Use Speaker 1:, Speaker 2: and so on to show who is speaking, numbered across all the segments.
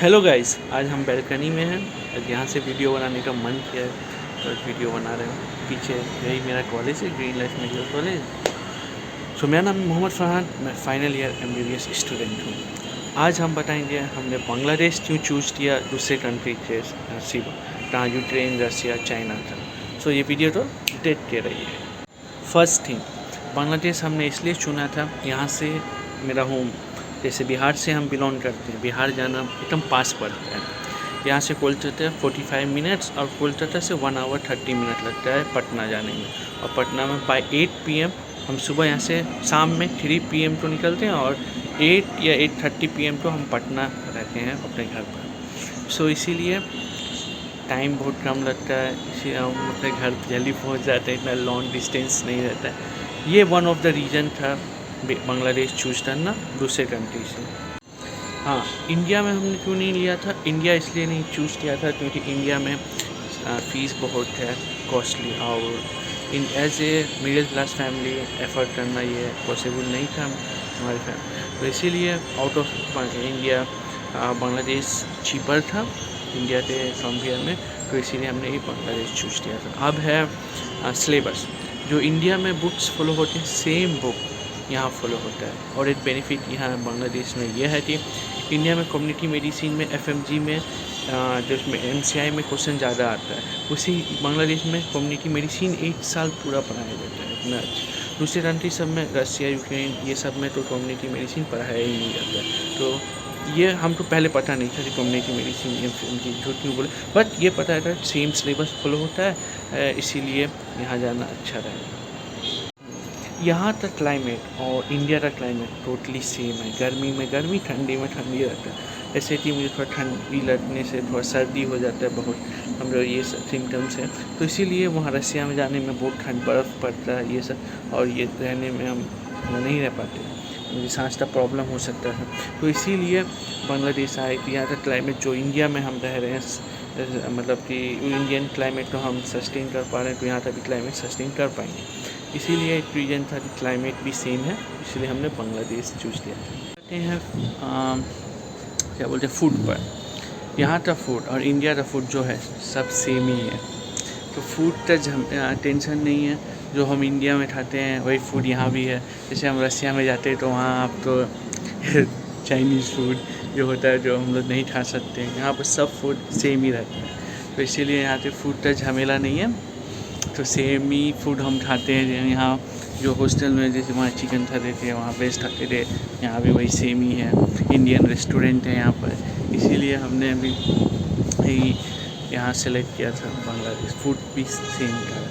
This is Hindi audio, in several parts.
Speaker 1: हेलो गाइस, आज हम बैल्कनी में हैं। यहाँ से वीडियो बनाने का मन किया है तो वीडियो बना रहे हैं। पीछे यही मेरा कॉलेज है, ग्रीन लाइफ मेडिकल कॉलेज। सो मेरा नाम मोहम्मद फरहान, मैं फाइनल ईयर MBBS स्टूडेंट हूँ। आज हम बताएंगे हमने बांग्लादेश क्यों चूज़ किया दूसरे कंट्री के सिवा, कहाँ यूक्रेन, रसिया, चाइना था। सो ये वीडियो तो देखते रहिए। फर्स्ट थिंग, बांग्लादेश हमने इसलिए चुना था, यहाँ से मेरा होम, जैसे बिहार से हम बिलोंग करते हैं, बिहार जाना एकदम पास पड़ता है। यहाँ से कोलकाता 45 मिनट्स और कोलकाता से 1 आवर 30 मिनट लगता है पटना जाने में। और पटना में बाय 8 PM हम सुबह यहाँ से शाम में 3 PM को निकलते हैं और 8 या 8:30 PM को हम पटना रहते हैं अपने घर पर। सो इसीलिए टाइम बहुत कम लगता है, इसलिए हम अपने घर जल्दी पहुँच जाते हैं, इतना लॉन्ग डिस्टेंस नहीं रहता है। ये वन ऑफ द रीज़न था बांग्लादेश चूज़ करना दूसरे कंट्री से। हाँ, इंडिया में हमने क्यों नहीं लिया था? इंडिया इसलिए नहीं चूज़ किया था क्योंकि इंडिया में फ़ीस बहुत है, कॉस्टली, और as a middle class family effort करना ये पॉसिबल नहीं था हमारी फैमिली। तो इसीलिए out of India Bangladesh cheaper था इंडिया के कंपेयर में, तो इसीलिए हमने ये बांग्लादेश चूज़ किया था। अब है सिलेबस, जो इंडिया में बुक्स फॉलो होते हैं सेम बुक यहाँ फॉलो होता है। और एक बेनिफिट यहाँ बांग्लादेश में यह है कि इंडिया में कम्युनिटी मेडिसिन में, FMG में, जो इसमें MCI में क्वेश्चन ज़्यादा आता है, उसी बांग्लादेश में कम्युनिटी मेडिसिन 1 साल पूरा पढ़ाया जाता है इतना अच्छा। दूसरे कंट्री सब में, रसिया, यूक्रेन, ये सब में तो कम्युनिटी मेडिसिन पढ़ाया ही नहीं जाता है। तो ये हमको पहले पता नहीं था कि कम्युनिटी मेडिसिन FMG, झूठ क्यों बोले, बट ये पता था सेम सिलेबस फॉलो होता है, इसीलिए यहाँ जाना अच्छा रहेगा। यहाँ का क्लाइमेट और इंडिया का क्लाइमेट टोटली सेम है। गर्मी में गर्मी, ठंडी में ठंडी रहता है। ऐसे कि मुझे थोड़ा ठंडी लगने से थोड़ा सर्दी हो जाता है बहुत, हम लोग ये सब सिम्टम्स हैं। तो इसीलिए वहाँ रसिया में जाने में बहुत ठंड, बर्फ़ पड़ता है ये सब, और ये रहने में हम नहीं रह पाते, मुझे सांस का प्रॉब्लम हो सकता है। तो इसीलिए बांग्लादेश आए कि यहाँ का क्लाइमेट जो इंडिया में हम रह रहे हैं, मतलब कि इंडियन क्लाइमेट को हम सस्टेन कर पा रहे हैं, तो यहाँ का भी क्लाइमेट सस्टेन कर पाएंगे। इसीलिए एक रीज़न था कि क्लाइमेट भी सेम है, इसलिए हमने बांग्लादेश चूज़ किया। कहते हैं क्या बोलते हैं, फूड पर। यहाँ का फूड और इंडिया का फूड जो है सब सेम ही है, तो फूड का टेंशन नहीं है। जो हम इंडिया में खाते हैं वही फूड यहाँ भी है। जैसे हम रसिया में जाते हैं तो वहाँ आप तो चाइनीज़ फूड जो होता है, जो हम लोग नहीं खा सकते हैं, यहाँ पर सब फूड सेम ही रहता है। तो इसीलिए यहाँ पे फूड का झमेला नहीं है, तो सेम ही फूड हम खाते हैं। यहाँ जो हॉस्टल में जैसे वहाँ चिकन खाते थे, वहाँ वेज खाते थे, यहाँ भी वही सेम ही है। इंडियन रेस्टोरेंट है यहाँ पर, इसीलिए हमने अभी यहाँ सेलेक्ट किया था बांग्लादेश। फूड भी सेम था।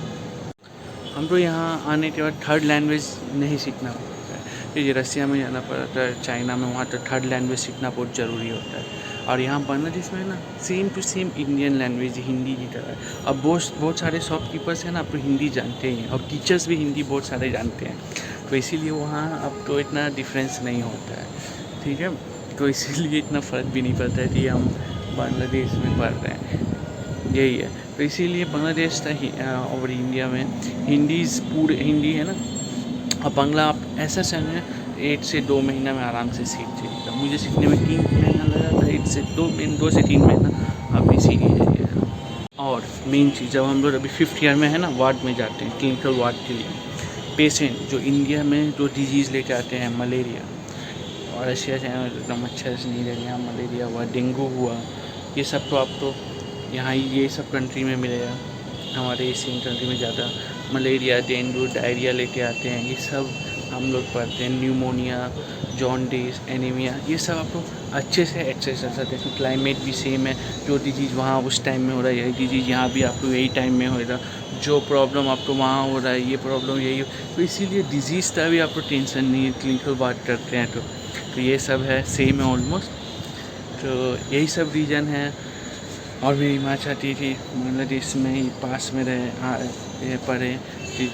Speaker 1: हम तो यहाँ आने के बाद थर्ड लैंग्वेज नहीं सीखना पड़ता है। ये रसिया में जाना पड़ता है, चाइना में, वहाँ तो थर्ड लैंग्वेज सीखना बहुत ज़रूरी होता है। और यहाँ बांग्लादेश में ना same to same Indian language Hindi की तरह है। अब बहुत सारे शॉपकीपर्स हैं ना, आप तो हिंदी जानते हैं, और टीचर्स भी हिंदी बहुत सारे जानते हैं, तो इसीलिए वहाँ अब तो इतना डिफरेंस नहीं होता है, ठीक है। तो इसीलिए इतना फ़र्क भी नहीं पड़ता है कि हम बांग्लादेश में पढ़ रहे हैं, यही है। तो इसीलिए बांग्लादेश और इंडिया में पूरे हिंदी है ना, और बांग्ला आप ऐसा समय 1 से 2 महीना में आराम से सीख जाइएगा। मुझे सीखने में 3 महीना लगा था, 2 से 3 महीना आप भी सीख जाइएगा। और मेन चीज़, जब हम लोग अभी 5th ईयर में है ना, वार्ड में जाते हैं, क्लिनिकल वार्ड के लिए, पेशेंट जो इंडिया में जो डिजीज़ लेके आते हैं, मलेरिया, और रशिया से एकदम अच्छा से नहीं रहे, यहाँ मलेरिया हुआ, डेंगू हुआ, ये सब तो आपको यहाँ ये सब कंट्री में मिलेगा। हमारे एशियन कंट्री में ज़्यादा मलेरिया, डेंगू, डायरिया लेके आते हैं, ये सब हम लोग पढ़ते हैं। न्यूमोनिया, जॉन्डिस, एनीमिया, ये सब आपको अच्छे से एक्सेस कर सकते हैं। क्लाइमेट भी सेम है, जो डिजीज़ वहाँ उस टाइम में हो रहा है, यही डिजीज़ यहाँ भी आपको यही टाइम में होगा। जो प्रॉब्लम आपको वहाँ हो रहा है, ये प्रॉब्लम यही हो, तो इसीलिए डिजीज़ का भी आपको टेंशन नहीं है। क्लिनिकल बात करते हैं तो ये सब है, सेम है ऑलमोस्ट। तो यही सब रीज़न है। और मेरी माँ चाहती थी बांग्लादेश में ही पास में रहे, पढ़े, कि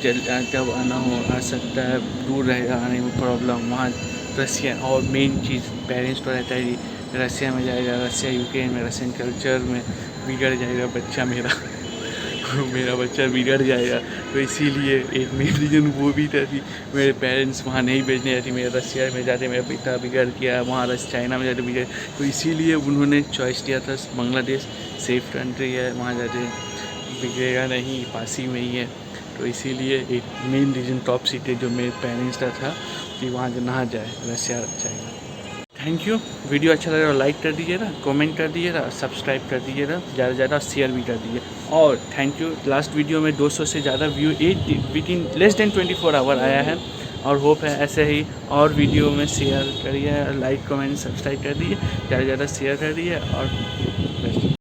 Speaker 1: जब आना हो आ सकता है, दूर रहे आने में प्रॉब्लम। वहाँ रसिया, और मेन चीज़ पेरेंट्स तो रहता है कि रसिया में जाएगा, रसिया यूक्रेन में, रशियन कल्चर में बिगड़ जाएगा बच्चा मेरा मेरा बच्चा बिगड़ जाएगा। तो इसीलिए एक मेन रीज़न वो भी था कि मेरे पेरेंट्स वहाँ नहीं भेजने जाती, मेरे रशिया में जाते मेरा बेटा बिगड़ गया, वहाँ चाइना में जाते बिगड़, तो इसीलिए उन्होंने चॉइस दिया था बांग्लादेश सेफ़ कंट्री है, वहाँ जाते बिगड़ेगा नहीं, पास ही में ही है। तो इसीलिए एक मेन रीज़न टॉप सीटेड जो मेरे पेरेंट्स का था कि वहाँ जो ना जाए Russia China. Thank you. Video अच्छा लगा तो लाइक कर दीजिएगा, कमेंट कर दीजिएगा, सब्सक्राइब कर दीजिएगा, ज़्यादा से ज़्यादा शेयर भी कर दीजिए। और थैंक यू, लास्ट वीडियो में 200 से ज़्यादा view within less than 24 hour आया है, और होप है ऐसे ही और वीडियो में शेयर करिए, लाइक कमेंट सब्सक्राइब कर दीजिए, ज़्यादा से ज़्यादा शेयर कर दीजिए और